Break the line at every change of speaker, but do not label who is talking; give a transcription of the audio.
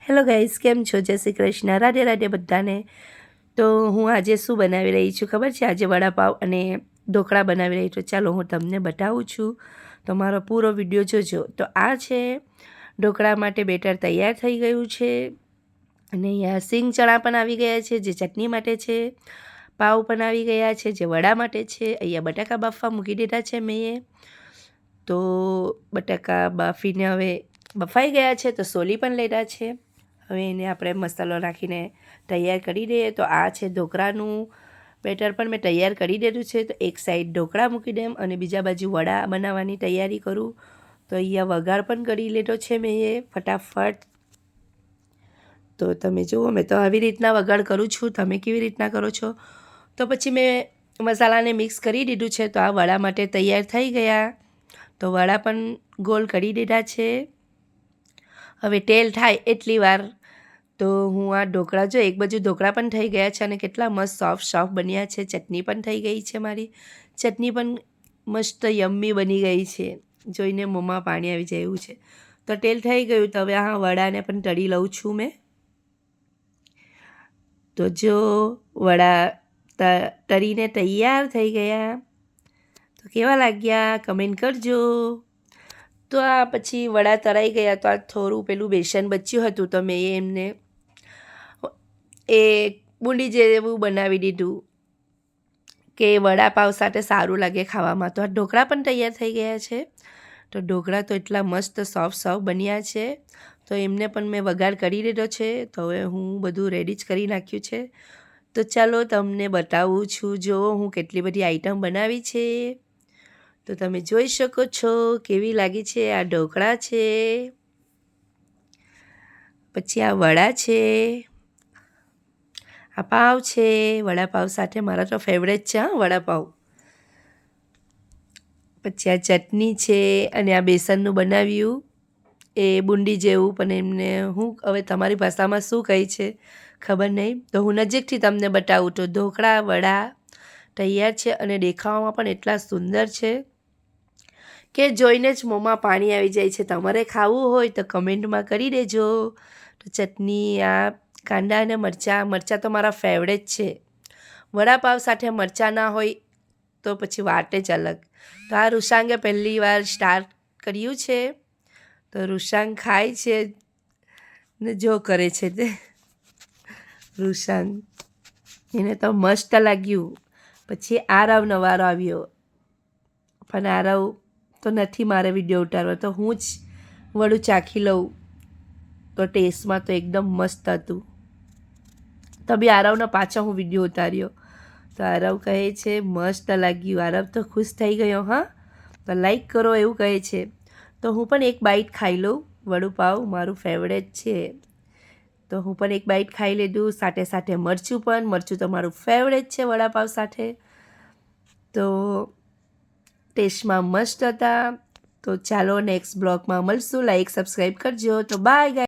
Hello guys, કેમ છો? જય શ્રી કૃષ્ણ, રાધે રાધે બધાને. તો હું આજે શું બનાવી રહી છું ખબર છે? આજે વડાપાવ અને ઢોકળા બનાવી રહી છું. ચાલો હું તમને બતાવું છું, તો મારો પૂરો વિડીયો જોજો. તો આ છે ઢોકળા માટે બેટર તૈયાર થઈ ગયું છે અને અહીંયા સિંગ ચણા પણ આવી ગયા છે, જે ચટણી માટે છે. પાવ પણ આવી ગયા છે, જે વડા માટે છે. અહીંયા બટાકા બાફવા મૂકી દીધા છે મેં. તો બટાકા બાફીને હવે બફાઈ ગયા છે, તો સોલી પણ લીધા છે. હવે એને આપણે મસાલો નાખીને તૈયાર કરી દઈએ. તો આ છે ઢોકળાનું બેટર પણ મેં તૈયાર કરી દીધું છે. તો એક સાઈડ ઢોકળા મૂકી દેમ અને બીજા બાજુ વડા બનાવવાની તૈયારી કરું. તો અહીંયા વઘાર પણ કરી લીધો છે મેં એ ફટાફટ. તો તમે જુઓ, મેં તો આવી રીતના વઘાર કરું છું, તમે કેવી રીતના કરો છો? તો પછી મેં મસાલાને મિક્સ કરી દીધું છે. તો આ વડા માટે તૈયાર થઈ ગયા. તો વડા પણ ગોલ કરી દીધા છે. હવે તેલ થાય એટલી વાર તો હું આ ઢોકળા, જો એક બાજુ ઢોકળા પણ થઈ ગયા છે અને કેટલા મસ્ત સોફ્ટ બન્યા છે. ચટણી પણ થઈ ગઈ છે, મારી ચટણી પણ મસ્ત યમ્મી બની ગઈ છે. જોઈને મોંમાં પાણી આવી જાય એવું છે. તો તેલ થઈ ગયું, તો હવે આ વડાને પણ તળી લઉં છું મેં. તો જો વડા તળીને તૈયાર થઈ ગયા. તો કેવા લાગ્યા કમેન્ટ કરજો. તો આ પછી વડા તળાઈ ગયા. તો આ થોડું પેલું બેસન બચ્યું હતું, તો મેં એમને એ બુંદી જેવું બનાવી દીધું કે વડાપાવ સાથે સારું લાગે ખાવામાં. તો આ ઢોકળા પણ તૈયાર થઈ ગયા છે. તો ઢોકળા તો એટલા મસ્ત સોફ્ટ બન્યા છે. તો એમને પણ મેં વઘાર કરી દીધો છે. તો હવે હું બધું રેડી જ કરી નાખ્યું છે. તો ચાલો તમને બતાવું છું, જો હું કેટલી બધી આઈટમ બનાવી છે. તો તમે જોઈ શકો છો કેવી લાગી છે. આ ઢોકળા છે, પછી આ વડા છે, આ પાવ છે. વડાપાવ સાથે મારા તો ફેવરેટ છે હા વડાપાવ. પછી આ ચટણી છે અને આ બેસનનું બનાવ્યું એ બુંદી જેવું, પણ એમને હું હવે તમારી ભાષામાં શું કહી છે ખબર નહીં. તો હું નજીકથી તમને બતાવું. તો ઢોકળા વડા તૈયાર છે અને દેખાવામાં પણ એટલા સુંદર છે કે જોઈને જ મોંમાં પાણી આવી જાય છે. તમારે ખાવું હોય તો કમેન્ટમાં કરી દેજો. તો ચટણી, આ કાંદા અને મરચાં તો મારા ફેવરેટ છે. વડાપાવ સાથે મરચાં ના હોય તો પછી વાત જ અલગ. તો આ રૂષાંગે પહેલી વાર સ્ટાર્ટ કર્યું છે. તો રૂષાંગ ખાય છે ને જો કરે છે તે રૂષાંગ, એને તો મસ્ત લાગ્યું. પછી આરવનો વારો આવ્યો, પણ આરવ તો નથી મારે વિડીયો ઉતારવો, તો હું જ વડું ચાખી લઉં. તો ટેસ્ટમાં તો એકદમ મસ્ત હતું. તો બી આરવનો પાછો હું વિડીયો ઉતાર્યો. તો આરવ કહે છે મસ્ત લાગ્યું. આરવ તો ખુશ થઈ ગયો. હા, તો લાઈક કરો એવું કહે છે. તો હું પણ એક બાઈટ ખાઈ લઉં. વડાપાવ મારું ફેવરેટ છે, તો હું પણ એક બાઈટ ખાઈ લીધું. સાથે સાથે મરચું તો મારું ફેવરેટ છે વડાપાવ સાથે. તો ટેસ્ટમાં મસ્ત હતા. તો ચાલો નેક્સ્ટ બ્લોગમાં મળશું. લાઈક સબસ્ક્રાઈબ કરજો. તો બાય ગાઈસ.